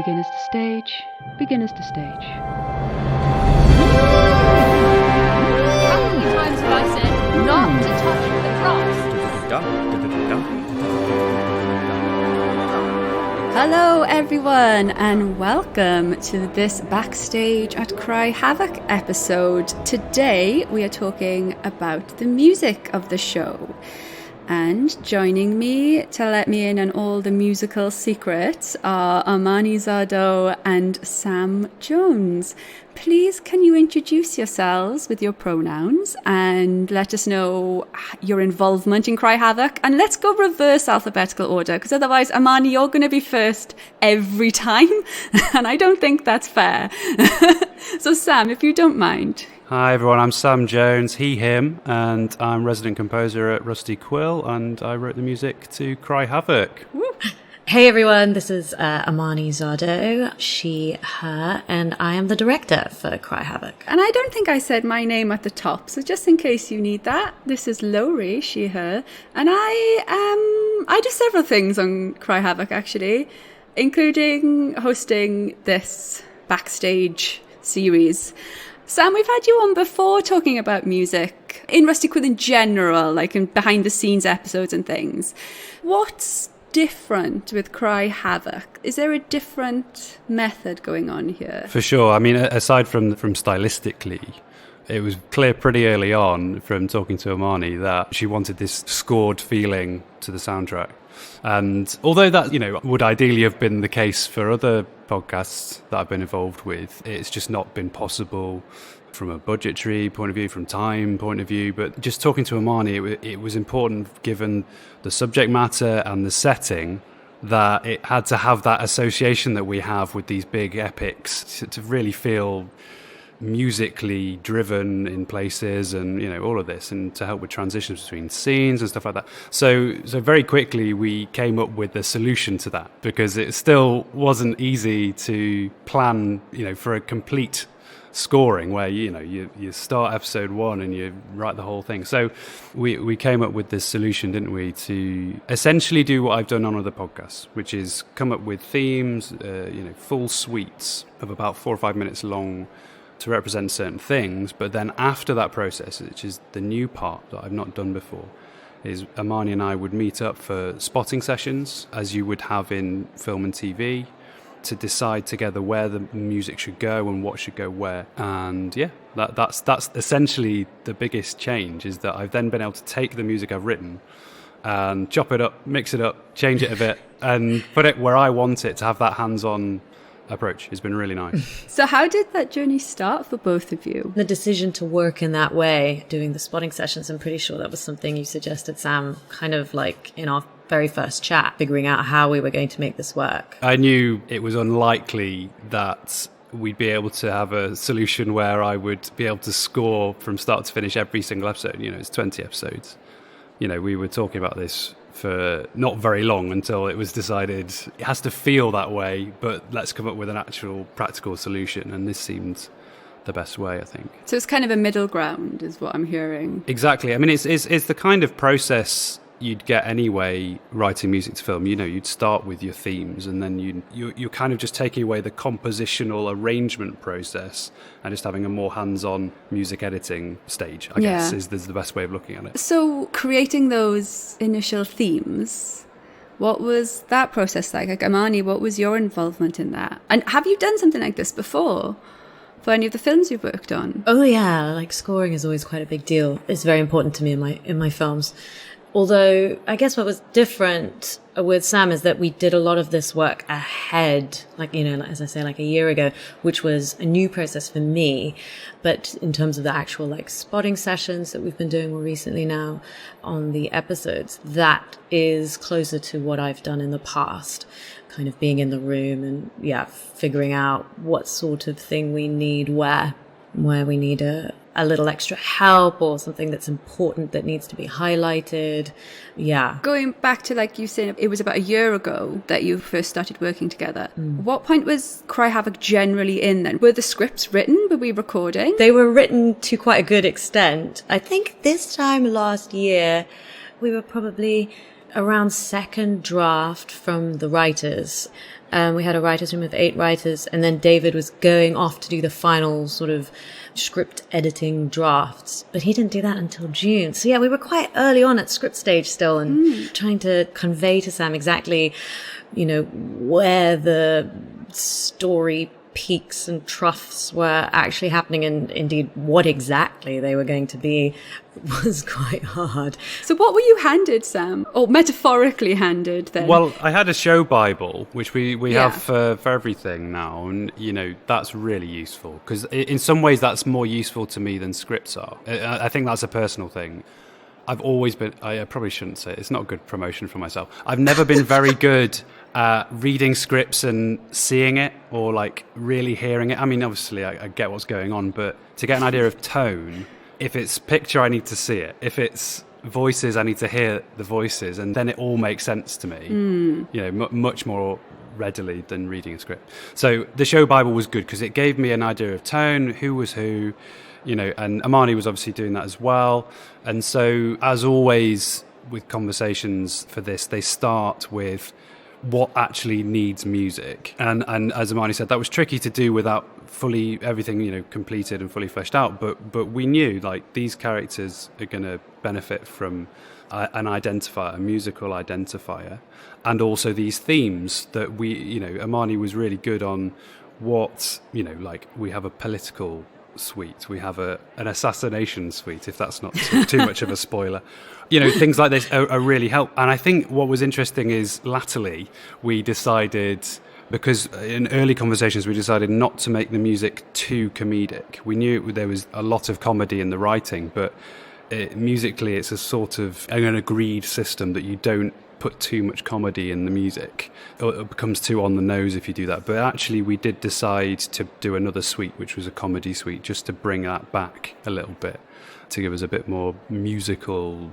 Beginners to stage, beginners to stage. How many times have I said not to touch the cross? Hello everyone and welcome to this Backstage at Cry Havoc episode. Today we are talking about the music of the show. And joining me to let me in on all the musical secrets are Armani Zardo and Sam Jones. Please can you introduce yourselves with your pronouns and let us know your involvement in Cry Havoc. And let's go reverse alphabetical order, because otherwise, Armani, you're going to be first every time. And I don't think that's fair. So Sam, if you don't mind. Hi everyone, I'm Sam Jones, he, him, and I'm resident composer at Rusty Quill, and I wrote the music to Cry Havoc. Woo. Hey everyone, this is Armani Zardo, she, her, and I am the director for Cry Havoc. And I don't think I said my name at the top, so just in case you need that, this is Lowry, she, her, and I do several things on Cry Havoc actually, including hosting this Backstage series. Sam, we've had you on before talking about music in Rusty Quill in general, like in behind the scenes episodes and things. What's different with Cry Havoc? Is there a different method going on here? For sure. I mean, aside from stylistically, it was clear pretty early on from talking to Armani that she wanted this scored feeling to the soundtrack. And although that, would ideally have been the case for other podcasts that I've been involved with, it's just not been possible from a budgetary point of view, from time point of view. But just talking to Armani, it was important, given the subject matter and the setting, that it had to have that association that we have with these big epics to really feel musically driven in places, and all of this, and to help with transitions between scenes and stuff like that. So very quickly we came up with a solution to that, because it still wasn't easy to plan for a complete scoring where you start episode 1 and you write the whole thing. So we came up with this solution, didn't we, to essentially do what I've done on other podcasts, which is come up with themes, full suites of about 4 or 5 minutes long to represent certain things. But then after that process, which is the new part that I've not done before, is Armani and I would meet up for spotting sessions, as you would have in film and TV, to decide together where the music should go and what should go where. And yeah, that's essentially the biggest change, is that I've then been able to take the music I've written and chop it up, mix it up, change it a bit, and put it where I want it to have that hands-on approach. Has been really nice. So how did that journey start for both of you? The decision to work in that way, doing the spotting sessions, I'm pretty sure that was something you suggested, Sam, kind of like in our very first chat, figuring out how we were going to make this work. I knew it was unlikely that we'd be able to have a solution where I would be able to score from start to finish every single episode. It's 20 episodes. We were talking about this for not very long until it was decided it has to feel that way, but let's come up with an actual practical solution. And this seemed the best way, I think. So it's kind of a middle ground is what I'm hearing. Exactly. I mean, it's the kind of process you'd get anyway writing music to film. You'd start with your themes, and then you're kind of just taking away the compositional arrangement process and just having a more hands-on music editing stage, I guess, is the best way of looking at it. So creating those initial themes, what was that process like? Like, Armani, what was your involvement in that? And have you done something like this before for any of the films you've worked on? Oh yeah, like scoring is always quite a big deal. It's very important to me in my films. Although I guess what was different with Sam is that we did a lot of this work ahead, like, as I say, like a year ago, which was a new process for me. But in terms of the actual like spotting sessions that we've been doing more recently now on the episodes, that is closer to what I've done in the past, kind of being in the room and figuring out what sort of thing we need where we need a little extra help or something that's important that needs to be highlighted. Yeah. Going back to, like you said, it was about a year ago that you first started working together. What point was Cry Havoc generally in then? Were the scripts written? Were we recording? They were written to quite a good extent. I think this time last year, we were probably around second draft from the writers. We had a writer's room of 8 writers, and then David was going off to do the final sort of script editing drafts, but he didn't do that until June. So yeah, we were quite early on at script stage still, and trying to convey to Sam exactly, where the story peaks and troughs were actually happening, and indeed what exactly they were going to be was quite hard. So what were you handed, Sam? Or metaphorically handed then? Well, I had a show Bible, which we have for everything now, and that's really useful, because in some ways that's more useful to me than scripts are. I think that's a personal thing. I've always been, I probably shouldn't say it, it's not a good promotion for myself. I've never been very good at reading scripts and seeing it, or like really hearing it. I mean, obviously I get what's going on, but to get an idea of tone, if it's picture, I need to see it. If it's voices, I need to hear the voices, and then it all makes sense to me, much more readily than reading a script. So the show Bible was good because it gave me an idea of tone, who was who, and Amani was obviously doing that as well. And so, as always with conversations for this, they start with what actually needs music. And as Amani said, that was tricky to do without fully everything, completed and fully fleshed out. But we knew, like, these characters are going to benefit from an identifier, a musical identifier, and also these themes that Amani was really good on what, like, we have a political suite, we have an assassination suite, if that's not too much of a spoiler. Things like this are really help. And I think what was interesting is latterly we decided, because in early conversations we decided not to make the music too comedic. We knew there was a lot of comedy in the writing, but musically it's a sort of an agreed system that you don't put too much comedy in the music, or it becomes too on the nose if you do that. But actually we did decide to do another suite, which was a comedy suite, just to bring that back a little bit, to give us a bit more musical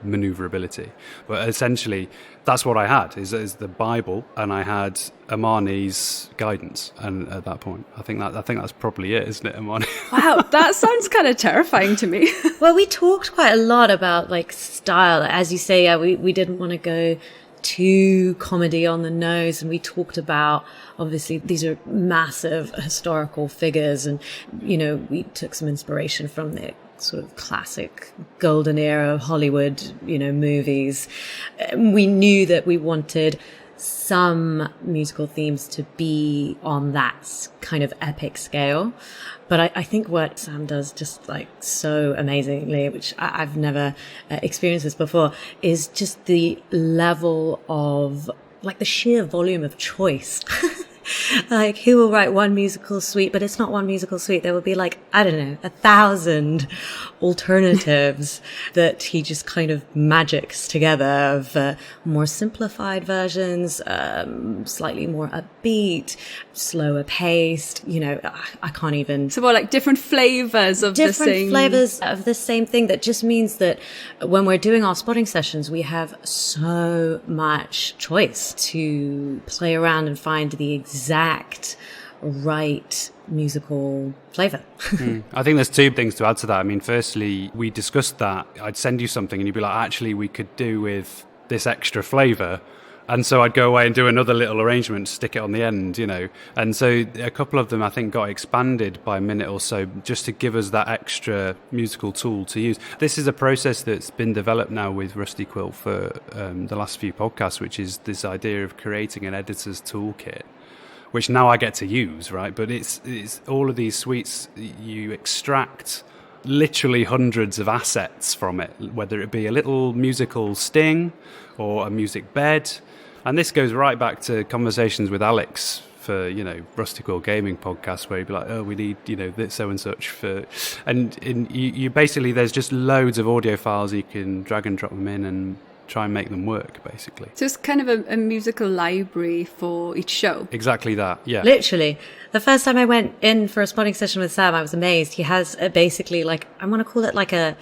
maneuverability. But essentially that's what I had, is the Bible, and I had Amani's guidance. And at that point I think that's probably it, isn't it, Amani? Wow, that sounds kind of terrifying to me. Well, we talked quite a lot about like style, as you say. Yeah, we didn't want to go too comedy on the nose, and we talked about, obviously these are massive historical figures, and we took some inspiration from the sort of classic golden era of Hollywood, movies. We knew that we wanted some musical themes to be on that kind of epic scale. But I think what Sam does just like so amazingly, which I've never experienced this before, is just the level of like the sheer volume of choice. Like, he will write one musical suite, but it's not one musical suite. There will be like, I don't know, 1,000 alternatives that he just kind of magics together of more simplified versions, slightly more upbeat, slower paced. I can't even. So more like different flavors of the same. Different flavors of the same thing. That just means that when we're doing our spotting sessions, we have so much choice to play around and find the exact right musical flavor. I think there's two things to add to that. I mean, firstly, we discussed that I'd send you something and you'd be like, actually, we could do with this extra flavor. And so I'd go away and do another little arrangement, stick it on the end, And so a couple of them, I think, got expanded by a minute or so, just to give us that extra musical tool to use. This is a process that's been developed now with Rusty Quilt for the last few podcasts, which is this idea of creating an editor's toolkit, which now I get to use, right? But it's all of these suites, you extract literally hundreds of assets from it, whether it be a little musical sting or a music bed. And this goes right back to conversations with Alex for, Rusty Quilt Gaming podcast, where he'd be like, oh, we need, this so and such for, and you basically, there's just loads of audio files, you can drag and drop them in and try and make them work, basically. So it's kind of a musical library for each show. Exactly that, yeah. Literally. The first time I went in for a spotting session with Sam, I was amazed. He has basically, like, I want to call it like a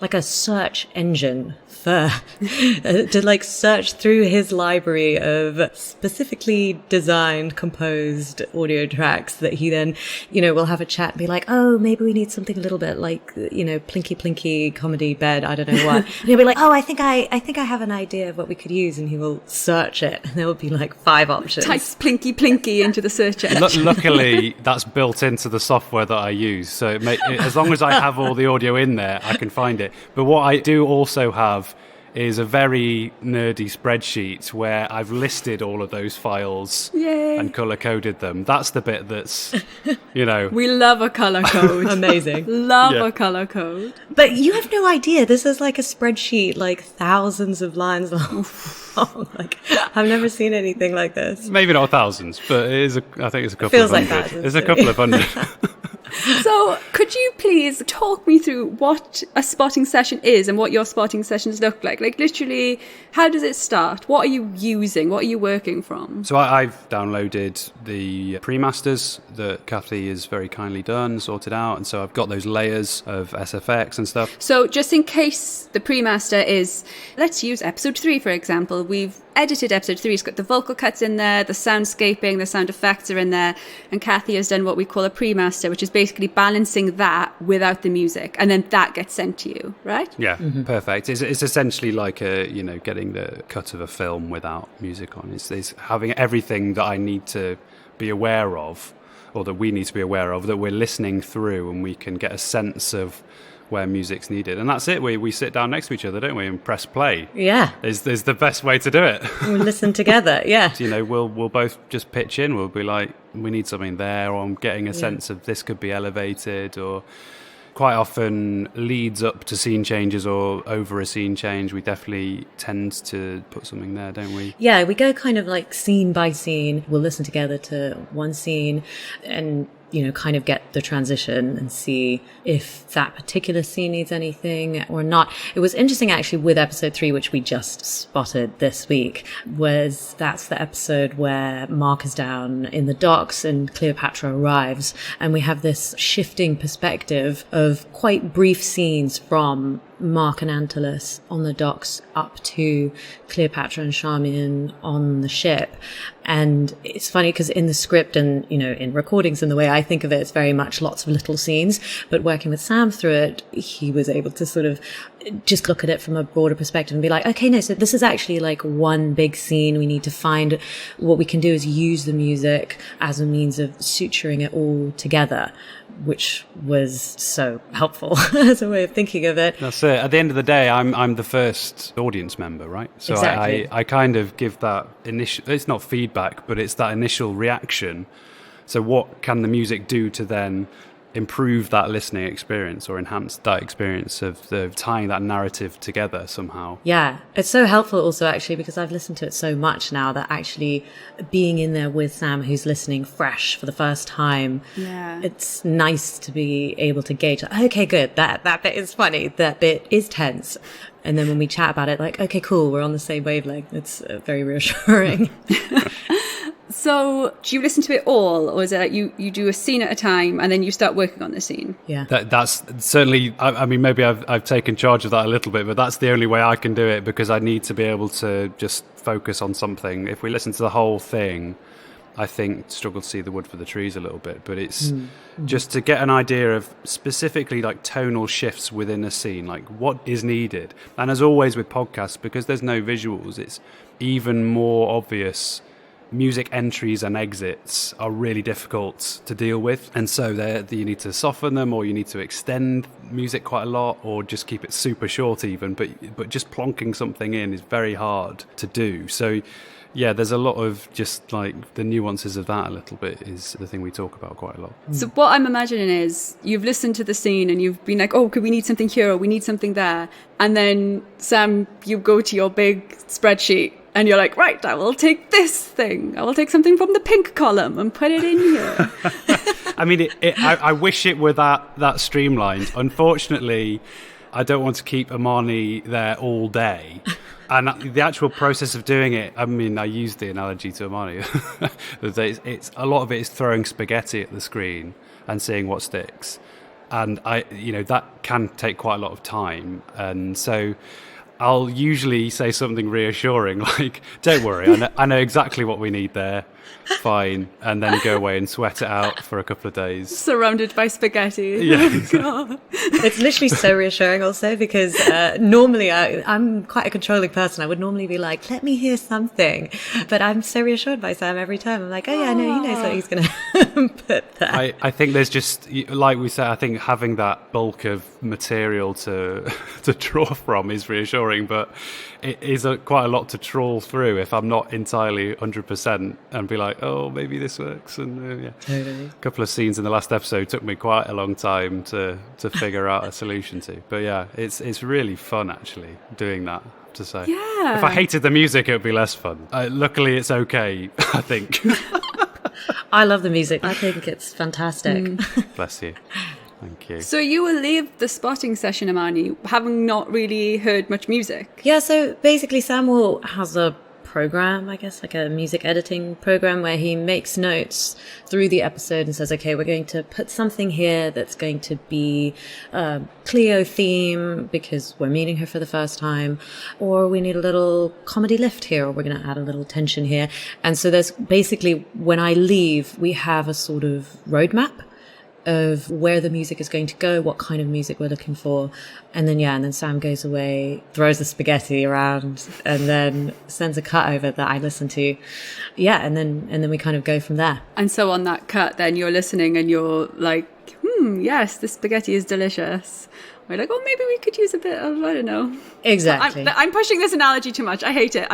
like a search engine for to like search through his library of specifically designed, composed audio tracks that he then, will have a chat and be like, oh, maybe we need something a little bit like, plinky plinky comedy bed, I don't know what. And he'll be like, oh, I think I have an idea of what we could use, and he will search it, and there will be like 5 options. Types plinky plinky into the search engine. Luckily, that's built into the software that I use, so as long as I have all the audio in there, I can find it. But what I do also have is a very nerdy spreadsheet where I've listed all of those files and color-coded them. That's the bit that's, We love a color code. Amazing. Love a color code. But you have no idea. This is like a spreadsheet, like thousands of lines long. Like, I've never seen anything like this. Maybe not thousands, but I think it's a couple Feels of like hundred. thousands. It's a couple of hundred. So could you please talk me through what a spotting session is and what your spotting sessions look like? Like literally, how does it start? What are you using? What are you working from? So I've downloaded the pre-masters that Kathy has very kindly done, sorted out. And so I've got those layers of SFX and stuff. So just in case the pre-master is, let's use episode 3, for example. We've edited episode 3. It's got the vocal cuts in there, the soundscaping, the sound effects are in there. And Kathy has done what we call a pre-master, which is basically balancing that without the music. And then that gets sent to you, right? Yeah, perfect. It's essentially like getting the cut of a film without music on. It's having everything that I need to be aware of, or that we need to be aware of, that we're listening through, and we can get a sense of where music's needed. And that's it. We sit down next to each other, don't we, and press play. Yeah. Is the best way to do it. We'll listen together, yeah. We'll both just pitch in. We'll be like, we need something there, or I'm getting a sense of this could be elevated, or quite often leads up to scene changes or over a scene change. We definitely tend to put something there, don't we? Yeah, we go kind of like scene by scene. We'll listen together to one scene and kind of get the transition and see if that particular scene needs anything or not. It was interesting actually with episode 3, which we just spotted this week, that's the episode where Mark is down in the docks and Cleopatra arrives, and we have this shifting perspective of quite brief scenes from Mark and Antylos on the docks up to Cleopatra and Charmian on the ship. And it's funny because in the script and, in recordings and the way I think of it, it's very much lots of little scenes. But working with Sam through it, he was able to sort of just look at it from a broader perspective and be like, okay, no, so this is actually like one big scene. We need to find what we can do is use the music as a means of suturing it all together, which was so helpful as a way of thinking of it. That's it. At the end of the day, I'm the first audience member, right? So exactly. I kind of give that initial, it's not feedback, but it's that initial reaction. So what can the music do to then improve that listening experience or enhance that experience of tying that narrative together somehow? Yeah, it's so helpful also actually because I've listened to it so much now that actually being in there with Sam who's listening fresh for the first time, it's nice to be able to gauge, okay, good, that bit is funny, that bit is tense. And then when we chat about it, like, okay, cool, we're on the same wavelength. It's very reassuring. So do you listen to it all, or is it like you do a scene at a time and then you start working on the scene? Yeah. That's certainly, I mean, maybe I've taken charge of that a little bit, but that's the only way I can do it because I need to be able to just focus on something. If we listen to the whole thing, I think struggle to see the wood for the trees a little bit, but it's just to get an idea of specifically like tonal shifts within a scene, like what is needed. And as always with podcasts, because there's no visuals, it's even more obvious. Music entries and exits are really difficult to deal with, and so you need to soften them, or you need to extend music quite a lot, or just keep it super short even, but just plonking something in is very hard to do. So yeah, there's a lot of just like the nuances of that a little bit is the thing we talk about quite a lot. So what I'm imagining is you've listened to the scene and you've been like, oh, could we need something here, or we need something there, and then Sam, you go to your big spreadsheet and you're like, right, I will take this thing. I will take something from the pink column and put it in here. I mean, I wish it were that streamlined. Unfortunately, I don't want to keep Amani there all day. And the actual process of doing it, I mean, I used the analogy to Amani. It's a lot of it is throwing spaghetti at the screen and seeing what sticks. And that can take quite a lot of time. And so I'll usually say something reassuring, like, don't worry, I know exactly what we need there. Fine. And then go away and sweat it out for a couple of days. Surrounded by spaghetti. Yeah, Oh, God. It's literally so reassuring also because normally I'm quite a controlling person. I would normally be like, let me hear something. But I'm so reassured by Sam every time. I'm like, oh yeah, no, he knows what he's going to put there. I think there's just, like we said, I think having that bulk of material to draw from is reassuring, but it is quite a lot to trawl through if I'm not entirely 100% and be like, oh, maybe this works. And yeah, Totally. a couple of scenes in the last episode took me quite a long time to figure out a solution to. But yeah, it's really fun actually doing that, I have to say. Yeah. If I hated the music, it would be less fun. Luckily, it's okay, I think. I love the music. I think it's fantastic. Bless you. Thank you. So you will leave the spotting session, Amani, having not really heard much music. Yeah, so basically Samuel has a program, I guess, like a music editing program where he makes notes through the episode and says, okay, we're going to put something here that's going to be a Cleo theme because we're meeting her for the first time, or we need a little comedy lift here, or we're going to add a little tension here. And so there's basically, when I leave, we have a sort of roadmap of where the music is going to go, what kind of music we're looking for. And then Sam goes away, throws the spaghetti around, and then sends a cut over that I listen to. Yeah, and then we kind of go from there. And so on that cut, then you're listening and you're like, yes, the spaghetti is delicious. We're like, oh, maybe we could use a bit of, I don't know. Exactly. I'm pushing this analogy too much. I hate it.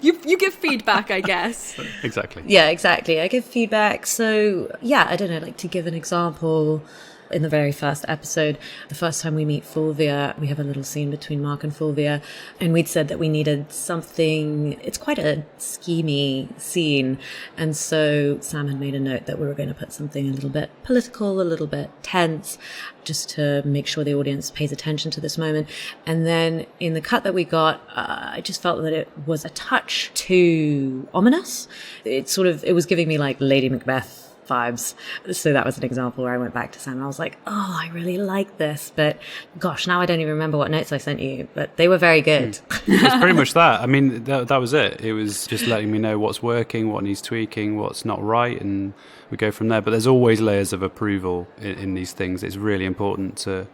You give feedback, I guess. Exactly. Yeah, exactly. I give feedback. So, yeah, I don't know, like to give an example, in the very first episode, the first time we meet Fulvia, we have a little scene between Mark and Fulvia, and we'd said that we needed something, it's quite a schemy scene, and so Sam had made a note that we were going to put something a little bit political, a little bit tense, just to make sure the audience pays attention to this moment. And then in the cut that we got, I just felt that it was a touch too ominous. It was giving me like Lady Macbeth vibes. So that was an example where I went back to Sam and I was like, oh, I really like this, but gosh, now I don't even remember what notes I sent you, but they were very good. It's pretty much that. I mean, that was it. It was just letting me know what's working, what needs tweaking, what's not right, and we go from there. But there's always layers of approval in these things. It's really important to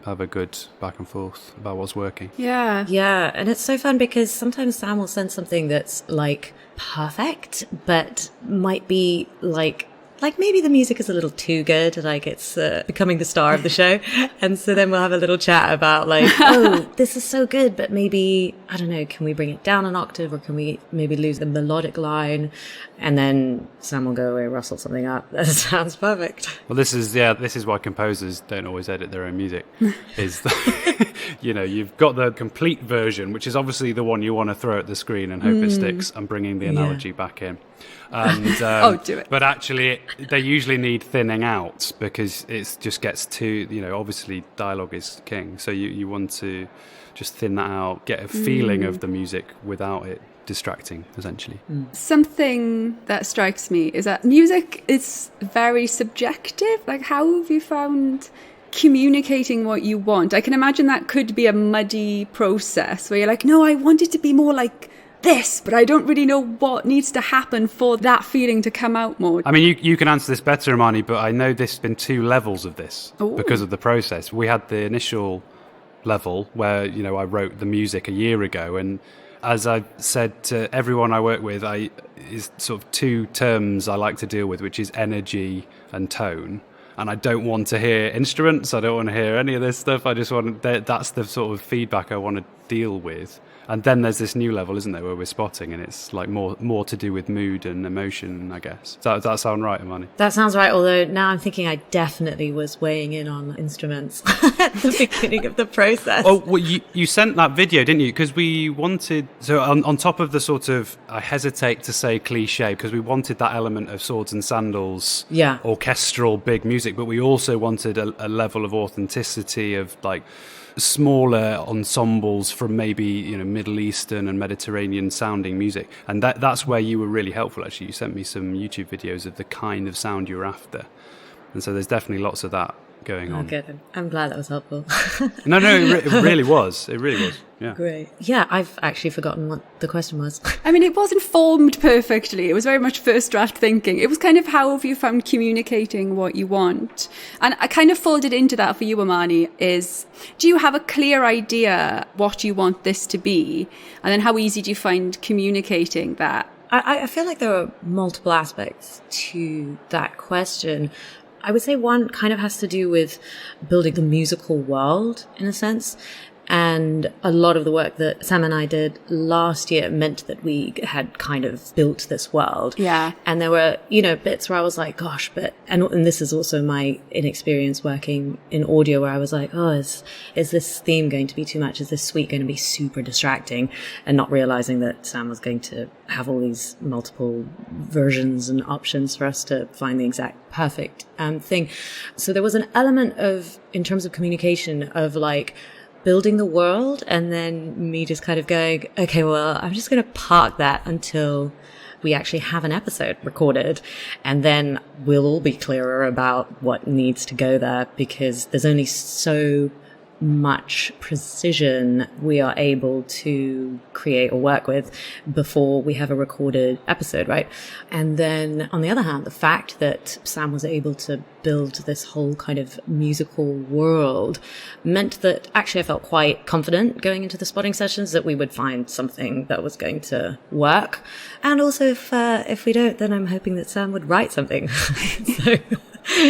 have a good back and forth about what's working. Yeah. Yeah, and it's so fun because sometimes Sam will send something that's like perfect, but might be like maybe the music is a little too good, like it's becoming the star of the show. And so then we'll have a little chat about like, oh, this is so good, but maybe, I don't know, can we bring it down an octave, or can we maybe lose the melodic line? And then Sam will go away, rustle something up. That sounds perfect. Well, this is why composers don't always edit their own music. Is that, you've got the complete version, which is obviously the one you want to throw at the screen and hope it sticks. I'm bringing the analogy back in. And, do it. But actually, they usually need thinning out because it just gets too, obviously dialogue is king. So you want to just thin that out, get a feeling of the music without it distracting, essentially. Something that strikes me is that music is very subjective. Like, how have you found communicating what you want? I can imagine that could be a muddy process where you're like, no, I want it to be more like this, but I don't really know what needs to happen for that feeling to come out more. I mean, you can answer this better, Imani, but I know there's been 2 levels of this because of the process. We had the initial level where, I wrote the music a year ago, and as I said to everyone I work with, is sort of 2 terms I like to deal with, which is energy and tone. And I don't want to hear instruments. I don't want to hear any of this stuff. I just want that's the sort of feedback I want to deal with. And then there's this new level, isn't there, where we're spotting, and it's like more to do with mood and emotion, I guess. Does that sound right, Imani? That sounds right, although now I'm thinking I definitely was weighing in on instruments at the beginning of the process. Oh, well, you sent that video, didn't you? Because we wanted... So on top of the sort of, I hesitate to say cliche, because we wanted that element of swords and sandals, orchestral, big music, but we also wanted a level of authenticity of, like, smaller ensembles from maybe Middle Eastern and Mediterranean sounding music, and that's where you were really helpful. Actually, you sent me some YouTube videos of the kind of sound you were after, And so there's definitely lots of that going on. Good. I'm glad that was helpful. No, it really was. It really was. Yeah. Great. Yeah, I've actually forgotten what the question was. I mean, it wasn't formed perfectly. It was very much first draft thinking. It was kind of how have you found communicating what you want? And I kind of folded into that for you, Amani, is do you have a clear idea what you want this to be? And then how easy do you find communicating that? I feel like there are multiple aspects to that question. I would say one kind of has to do with building the musical world, in a sense. And a lot of the work that Sam and I did last year meant that we had kind of built this world. Yeah. And there were, bits where I was like, gosh, and this is also my inexperience working in audio where I was like, oh, is this theme going to be too much? Is this suite going to be super distracting? And not realizing that Sam was going to have all these multiple versions and options for us to find the exact perfect thing. So there was an element of, in terms of communication, of like, building the world and then me just kind of going, okay, well, I'm just going to park that until we actually have an episode recorded. And then we'll all be clearer about what needs to go there because there's only so much precision we are able to create or work with before we have a recorded episode, right? And then on the other hand, the fact that Sam was able to build this whole kind of musical world meant that actually I felt quite confident going into the spotting sessions that we would find something that was going to work. And also if we don't, then I'm hoping that Sam would write something. So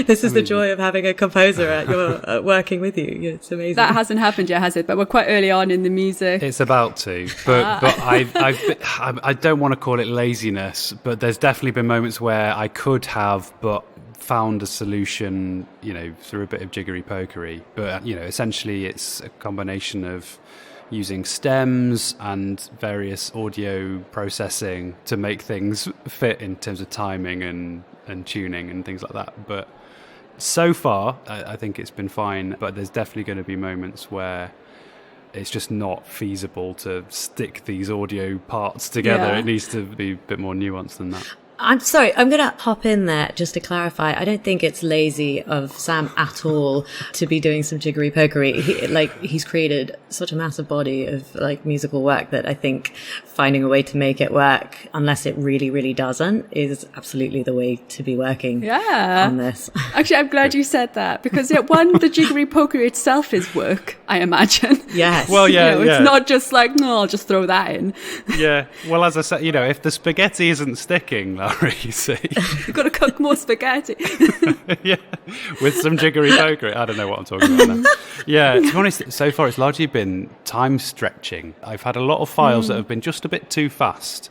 this is the joy of having a composer at your working with you. It's amazing. That hasn't happened yet, has it? But we're quite early on in the music. It's about to, but I don't want to call it laziness, but there's definitely been moments where I could have, but found a solution, through a bit of jiggery pokery. But essentially, it's a combination of using stems and various audio processing to make things fit in terms of timing and tuning and things like that. But so far, I think it's been fine. But there's definitely going to be moments where it's just not feasible to stick these audio parts together. Yeah. It needs to be a bit more nuanced than that. I'm sorry, I'm going to hop in there just to clarify. I don't think it's lazy of Sam at all to be doing some jiggery pokery. He's created such a massive body of musical work that I think finding a way to make it work, unless it really, really doesn't, is absolutely the way to be working on this. Actually, I'm glad you said that because the jiggery pokery itself is work, I imagine. Yes. Well, yeah, It's not just like, no, I'll just throw that in. Yeah. Well, as I said, if the spaghetti isn't sticking, you see. You've got to cook more spaghetti. Yeah, with some jiggery pokery. I don't know what I'm talking about now. Yeah, to be honest, so far it's largely been time stretching. I've had a lot of files that have been just a bit too fast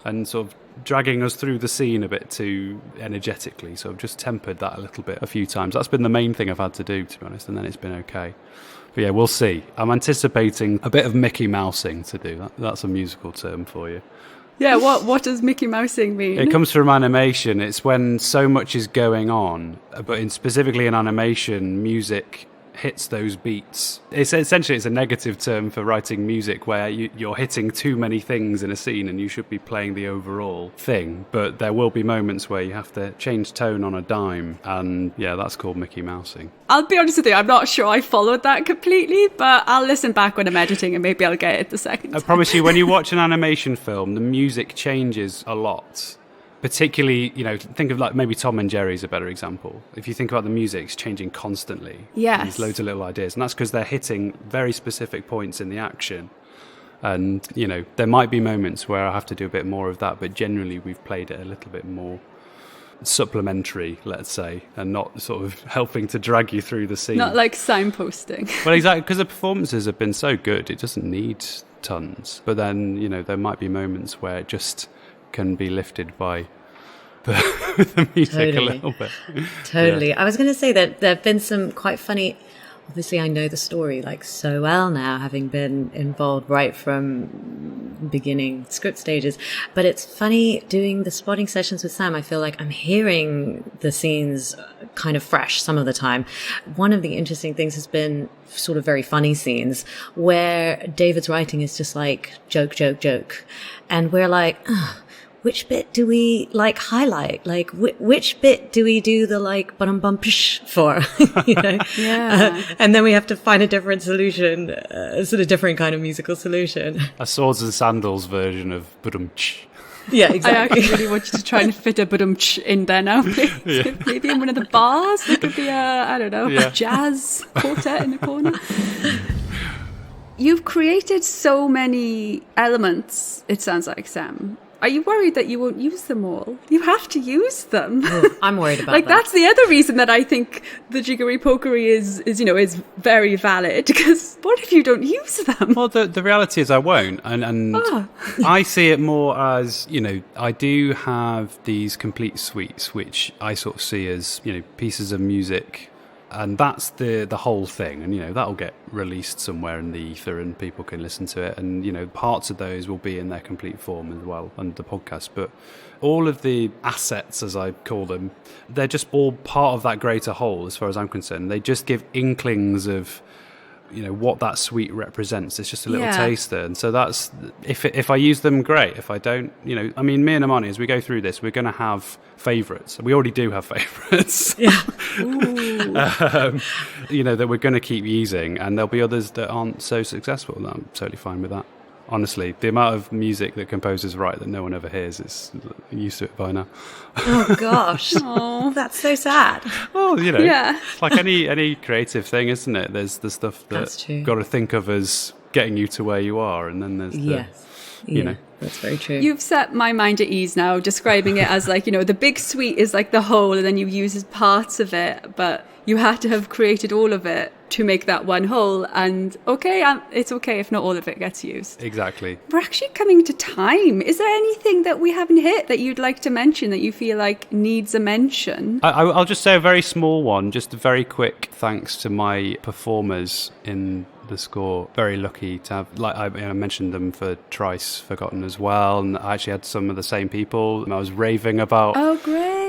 and sort of dragging us through the scene a bit too energetically. So I've just tempered that a little bit a few times. That's been the main thing I've had to do, to be honest, and then it's been okay. But yeah, we'll see. I'm anticipating a bit of Mickey Mousing to do. That's a musical term for you. Yeah, what does Mickey Mousing mean? It comes from animation. It's when so much is going on, but specifically in animation, music hits those beats. It's essentially a negative term for writing music where you're hitting too many things in a scene and you should be playing the overall thing. But there will be moments where you have to change tone on a dime, and yeah, that's called Mickey Mousing. I'll be honest with you, I'm not sure I followed that completely, but I'll listen back when I'm editing and maybe I'll get it the second time. I promise you, when you watch an animation film, the music changes a lot. Particularly, think of maybe Tom and Jerry's a better example. If you think about the music, it's changing constantly. Yes. There's loads of little ideas. And that's because they're hitting very specific points in the action. And, there might be moments where I have to do a bit more of that, but generally we've played it a little bit more supplementary, let's say, and not sort of helping to drag you through the scene. Not like signposting. Well, exactly, because the performances have been so good, it doesn't need tons. But then, there might be moments where it just can be lifted by the music a little bit. Totally. Yeah. I was going to say that there have been some quite funny, obviously I know the story so well now, having been involved right from beginning script stages, but it's funny doing the spotting sessions with Sam. I feel like I'm hearing the scenes kind of fresh some of the time. One of the interesting things has been sort of very funny scenes where David's writing is just like joke, joke, joke. And we're like, which bit do we like highlight? Like, which bit do we do the like bum bum psh for? You know? Yeah. And then we have to find a different solution, a sort of different kind of musical solution. A swords and sandals version of Budum-ch. Yeah, I exactly. actually really want you to try and fit a badum-ch in there now, please. Maybe in one of the bars. There could be a jazz quartet in the corner. You've created so many elements, it sounds like, Sam. Are you worried that you won't use them all? You have to use them. I'm worried about like that. that's the other reason that I think the jiggery pokery is very valid, because what if you don't use them? Well, the reality is I won't, and I see it more as, I do have these complete suites which I sort of see as, pieces of music, and that's the whole thing, and that'll get released somewhere in the ether and people can listen to it, and parts of those will be in their complete form as well under the podcast, but all of the assets, as I call them, they're just all part of that greater whole as far as I'm concerned. They just give inklings of what that suite represents. It's just a little taster, and so that's if I use them, great. If I don't, I mean, me and Amani, as we go through this, we're going to have favourites. We already do have favourites. Yeah. That we're going to keep using, and there'll be others that aren't so successful. I'm totally fine with that. Honestly, the amount of music that composers write that no one ever hears is used to it by now. Oh gosh. Oh, that's so sad. Well, Yeah. it's like any creative thing, isn't it? There's the stuff that you've got to think of as getting you to where you are, and then there's the, that's very true. You've set my mind at ease now, describing it as like, the big suite is like the whole, and then you use parts of it, but you had to have created all of it to make that one whole. And it's okay if not all of it gets used. Exactly. We're actually coming to time. Is there anything that we haven't hit that you'd like to mention that you feel like needs a mention? I'll just say a very small one, just a very quick thanks to my performers in the score. Very lucky to have, I mentioned them for Trice Forgotten as well, and I actually had some of the same people. I was raving about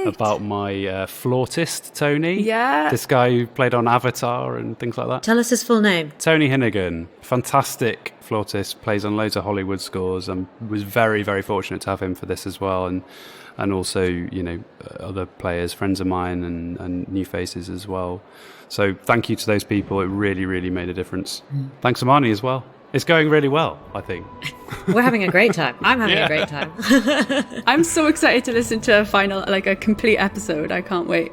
about my flautist, Tony. Yeah. This guy who played on Avatar and things like that. Tell us his full name. Tony Hinnigan, fantastic flautist, plays on loads of Hollywood scores, and was very, very fortunate to have him for this as well, and also, other players, friends of mine, and new faces as well. So thank you to those people. It really, really made a difference. Thanks, Amani, as well. It's going really well, I think. We're having a great time. I'm having a great time. I'm so excited to listen to a complete episode. I can't wait.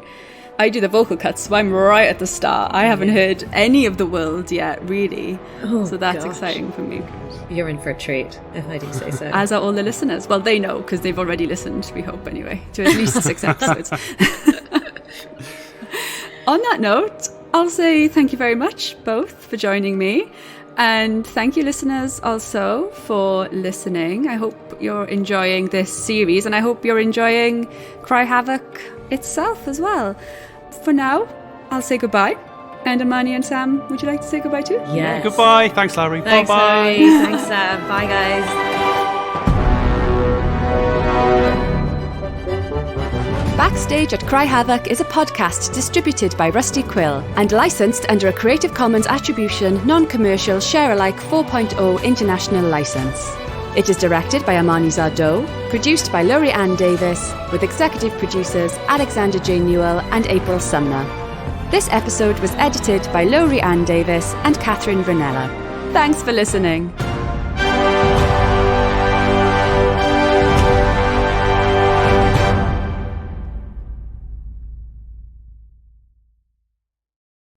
I do the vocal cuts, so I'm right at the start. I haven't heard any of the world yet, really. So that's exciting for me. You're in for a treat, if I do say so. As are all the listeners. Well, they know, because they've already listened, we hope anyway, to at least 6 episodes. On that note, I'll say thank you very much, both, for joining me. And thank you, listeners, also for listening. I hope you're enjoying this series, and I hope you're enjoying Cry Havoc itself as well. For now, I'll say goodbye. And Amani and Sam, would you like to say goodbye too? Yes. Goodbye. Thanks, Larry. Thanks, Bye-bye. Larry. Thanks, Sam. Bye, guys. Backstage at Cry Havoc is a podcast distributed by Rusty Quill and licensed under a Creative Commons Attribution, Non-Commercial, Share-alike 4.0 International License. It is directed by Amani Zardo, produced by Laurie Ann Davis, with executive producers Alexander J. Newell and April Sumner. This episode was edited by Laurie Ann Davis and Catherine Vernella. Thanks for listening.